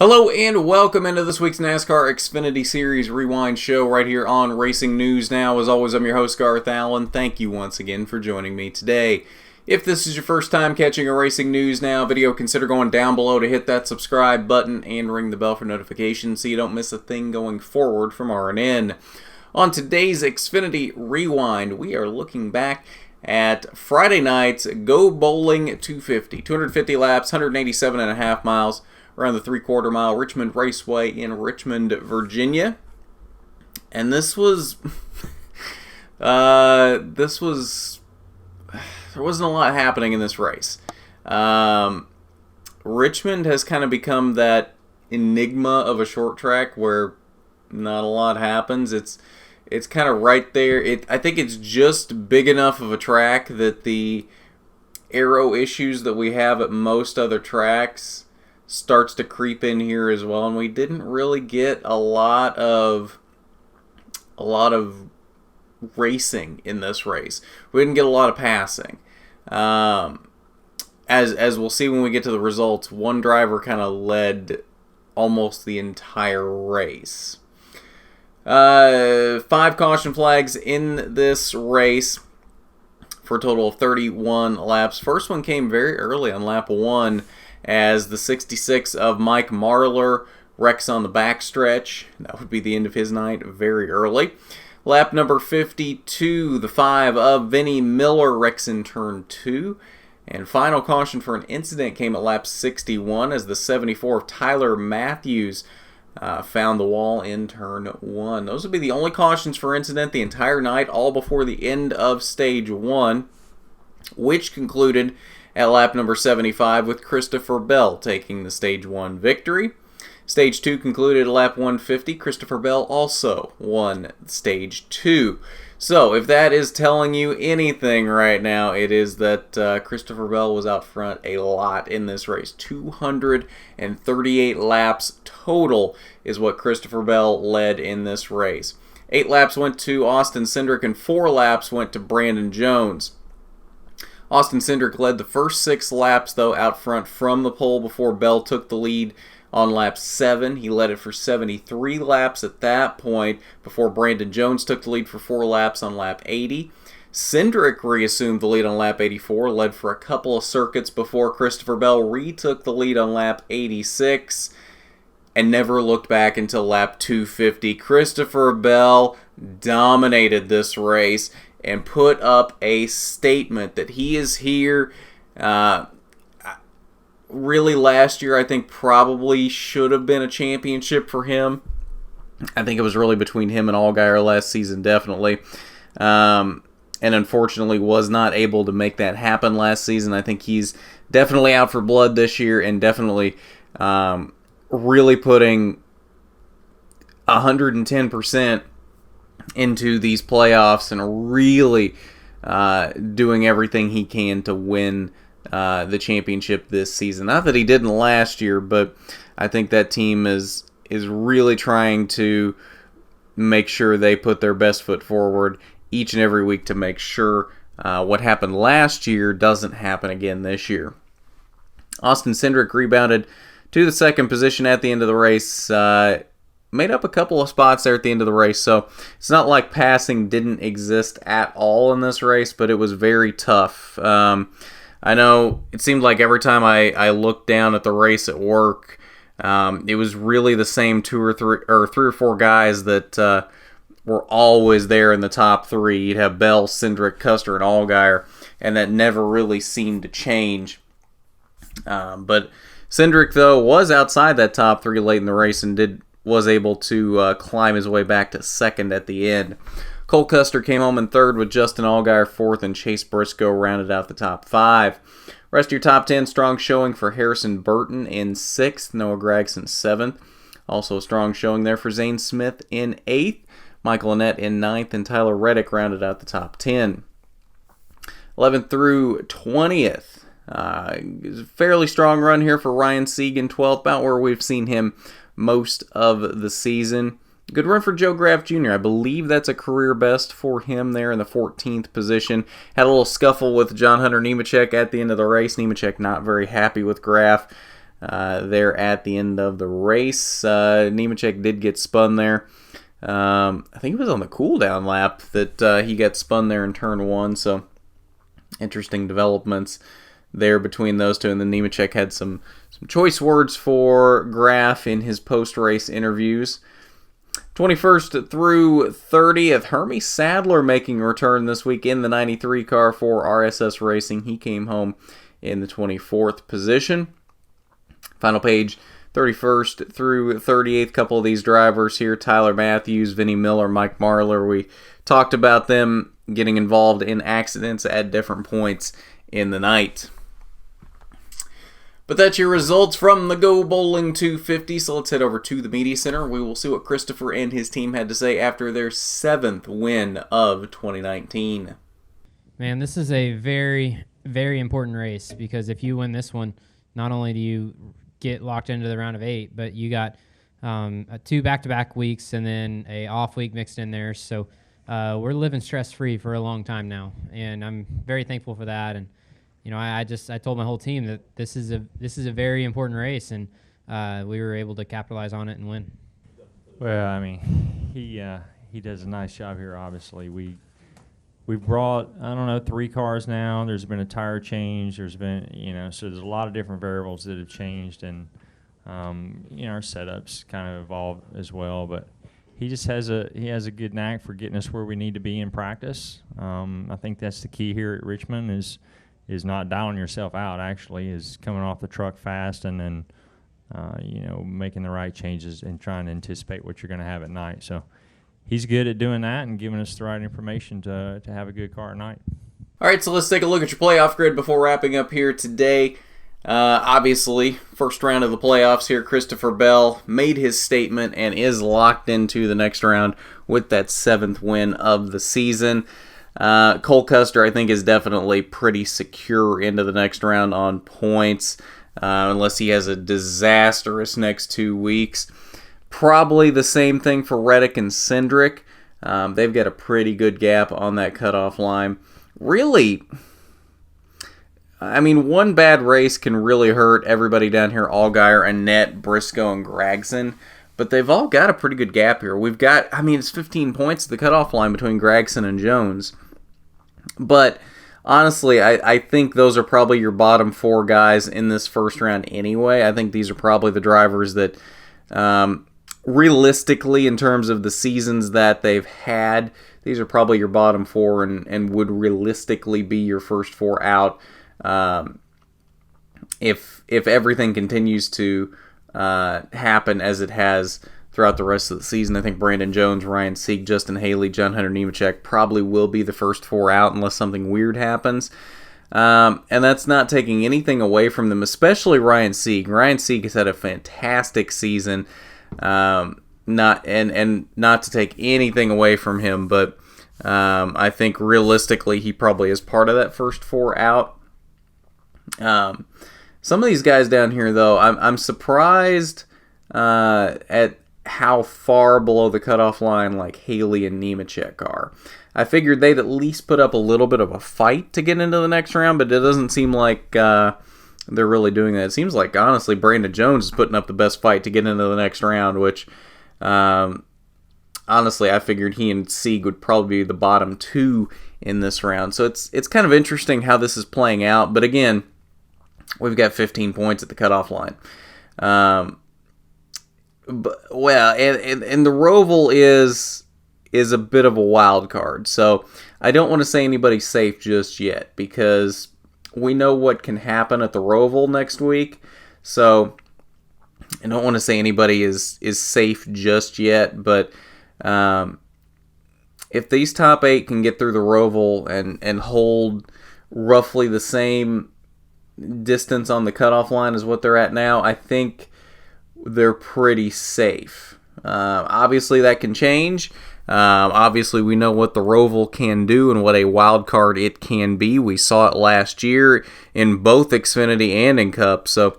Hello and welcome into this week's NASCAR Xfinity Series Rewind show right here on Racing News Now. As always, I'm your host, Garth Allen. Thank you once again for joining me today. If this is your first time catching a Racing News Now video, consider going down below to hit that subscribe button and ring the bell for notifications so you don't miss a thing going forward from RNN. On today's Xfinity Rewind, we are looking back at Friday night's GoBowling 250 laps, 187.5 miles, around the 3/4 mile Richmond Raceway in Richmond, Virginia. And this was, there wasn't a lot happening in this race. Richmond has kind of become that enigma of a short track where not a lot happens. It's kind of right there. I think it's just big enough of a track that the aero issues that we have at most other tracks starts to creep in here as well, and we didn't really get a lot of racing in this race. We didn't get a lot of passing. As we'll see when we get to the results, one driver kind of led almost the entire race. 5 caution flags in this race for a total of 31 laps. First one came very early on lap 1 as the 66 of Mike Marlar wrecks on the backstretch. That would be the end of his night very early. Lap number 52, the 5 of Vinnie Miller wrecks in turn 2. And final caution for an incident came at lap 61 as the 74 of Tyler Matthews found the wall in turn 1. Those would be the only cautions for incident the entire night, all before the end of stage 1, which concluded at lap number 75 with Christopher Bell taking the stage 1 victory. Stage 2 concluded at lap 150. Christopher Bell also won stage 2. So if that is telling you anything right now, it is that Christopher Bell was out front a lot in this race. 238 laps total is what Christopher Bell led in this race. 8 laps went to Austin Cindric and 4 laps went to Brandon Jones. Austin Cindric led the first 6 laps, though, out front from the pole before Bell took the lead on lap 7. He led it for 73 laps at that point before Brandon Jones took the lead for 4 laps on lap 80. Cindric reassumed the lead on lap 84, led for a couple of circuits before Christopher Bell retook the lead on lap 86 and never looked back until lap 250. Christopher Bell dominated this race and put up a statement that he is here. Really, last year I think probably should have been a championship for him. I think it was really between him and Allgaier last season, definitely. And unfortunately was not able to make that happen last season. I think he's definitely out for blood this year and definitely really putting 110% into these playoffs and really doing everything he can to win the championship this season. Not that he didn't last year, but I think that team is really trying to make sure they put their best foot forward each and every week to make sure what happened last year doesn't happen again this year. Austin Cindric rebounded to the second position at the end of the race. Made up a couple of spots there at the end of the race, so it's not like passing didn't exist at all in this race, but it was very tough. I know it seemed like every time I looked down at the race at work, it was really the same three or four guys that were always there in the top 3. You'd have Bell, Cindric, Custer, and Allgaier, and that never really seemed to change. But Cindric, though, was outside that top 3 late in the race and was able to climb his way back to second at the end. Cole Custer came home in third with Justin Allgaier 4th, and Chase Briscoe rounded out the top 5. Rest of your top 10, strong showing for Harrison Burton in 6th, Noah Gragson 7th. Also a strong showing there for Zane Smith in 8th, Michael Annett in 9th, and Tyler Reddick rounded out the top 10. 11th through 20th. Fairly strong run here for Ryan Sieg in 12th, about where we've seen him most of the season. Good run for Joe Graf Jr. I believe that's a career best for him there in the 14th position. Had a little scuffle with John Hunter Nemechek at the end of the race. Nemechek not very happy with Graf. there at the end of the race. Nemechek did get spun there. I think it was on the cool-down lap that he got spun there in turn 1, so interesting developments there between those two. And then Nemechek had some choice words for Graf in his post-race interviews. 21st through 30th, Hermie Sadler making a return this week in the 93 car for RSS Racing. He came home in the 24th position. Final page, 31st through 38th, couple of these drivers here, Tyler Matthews, Vinnie Miller, Mike Marlar. We talked about them getting involved in accidents at different points in the night. But that's your results from the GoBowling 250, so let's head over to the Media Center. We will see what Christopher and his team had to say after their 7th win of 2019. Man, this is a very, very important race, because if you win this one, not only do you get locked into the round of 8, but you got 2 back-to-back weeks and then a off week mixed in there. So we're living stress-free for a long time now, and I'm very thankful for that. And I told my whole team that this is a very important race, and we were able to capitalize on it and win. Well, I mean, he does a nice job here. Obviously, we brought, I don't know, 3 cars now. There's been a tire change. There's been, so there's a lot of different variables that have changed, and our setups kind of evolved as well. But he just has a good knack for getting us where we need to be in practice. I think that's the key here at Richmond is not dialing yourself out. Actually, is coming off the truck fast and then making the right changes and trying to anticipate what you're going to have at night. So he's good at doing that and giving us the right information to have a good car at night. All right, so let's take a look at your playoff grid before wrapping up here today. Obviously, first round of the playoffs here, Christopher Bell made his statement and is locked into the next round with that 7th win of the season. Cole Custer, I think, is definitely pretty secure into the next round on points, unless he has a disastrous next 2 weeks. Probably the same thing for Reddick and Cindric. They've got a pretty good gap on that cutoff line. Really, I mean, one bad race can really hurt everybody down here, Allgaier, Annette, Briscoe, and Gragson. But they've all got a pretty good gap here. We've got, it's 15 points at the cutoff line between Gragson and Jones. But honestly, I think those are probably your bottom 4 guys in this first round anyway. I think these are probably the drivers that, realistically, in terms of the seasons that they've had, these are probably your bottom 4 and would realistically be your first 4 out. If everything continues to happen as it has throughout the rest of the season, I think Brandon Jones, Ryan Sieg, Justin Haley, John Hunter Nemechek probably will be the first 4 out unless something weird happens. And that's not taking anything away from them, especially Ryan Sieg. Ryan Sieg has had a fantastic season. Not to take anything away from him, but I think realistically he probably is part of that first 4 out. Some of these guys down here, though, I'm surprised at how far below the cutoff line like Haley and Nemechek are. I figured they'd at least put up a little bit of a fight to get into the next round, but it doesn't seem like they're really doing that. It seems like, honestly, Brandon Jones is putting up the best fight to get into the next round, which, honestly, I figured he and Sieg would probably be the bottom 2 in this round. So it's kind of interesting how this is playing out, but again, we've got 15 points at the cutoff line. And the Roval is a bit of a wild card, so I don't want to say anybody's safe just yet, because we know what can happen at the Roval next week, so I don't want to say anybody is safe just yet, but if these top 8 can get through the Roval and hold roughly the same distance on the cutoff line as what they're at now, I think they're pretty safe. Obviously, that can change. Obviously, we know what the Roval can do and what a wild card it can be. We saw it last year in both Xfinity and in Cup. So,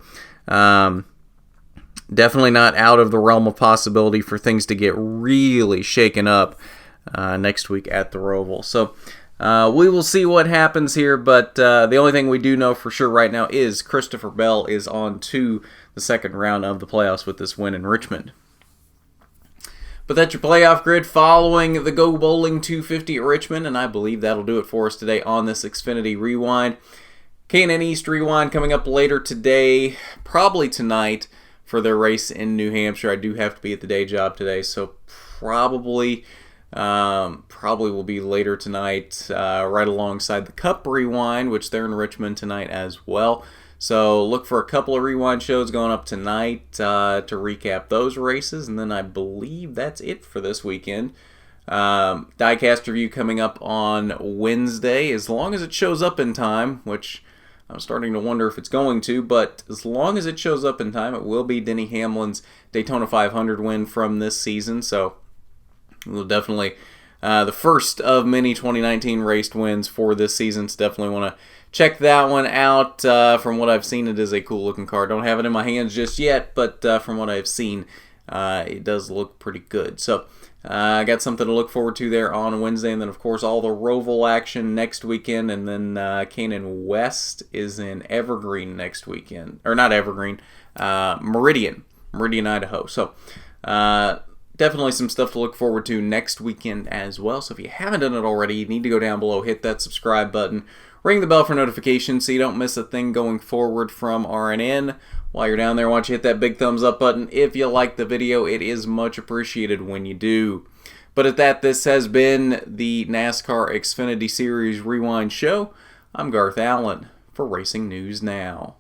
definitely not out of the realm of possibility for things to get really shaken up next week at the Roval. So, we will see what happens here, but the only thing we do know for sure right now is Christopher Bell is on to the second round of the playoffs with this win in Richmond. But that's your playoff grid following the GoBowling 250 at Richmond, and I believe that'll do it for us today on this Xfinity Rewind. K&N East Rewind coming up later today, probably tonight, for their race in New Hampshire. I do have to be at the day job today, so probably will be later tonight, right alongside the Cup Rewind, which they're in Richmond tonight as well. So look for a couple of rewind shows going up tonight to recap those races, and then I believe that's it for this weekend. Diecast review coming up on Wednesday, as long as it shows up in time, which I'm starting to wonder if it's going to, but as long as it shows up in time, it will be Denny Hamlin's Daytona 500 win from this season. So we'll definitely, the first of many 2019 raced wins for this season, so definitely want to check that one out. From what I've seen, it is a cool looking car. Don't have it in my hands just yet, but from what I've seen, it does look pretty good. So I got something to look forward to there on Wednesday, and then of course all the Roval action next weekend, and then Canaan West is in Evergreen next weekend, or not Evergreen, Meridian, Idaho. So definitely some stuff to look forward to next weekend as well. So if you haven't done it already, you need to go down below, hit that subscribe button, ring the bell for notifications so you don't miss a thing going forward from RNN. While you're down there, why don't you hit that big thumbs up button if you like the video. It is much appreciated when you do. But at that, this has been the NASCAR Xfinity Series Rewind Show. I'm Garth Allen for Racing News Now.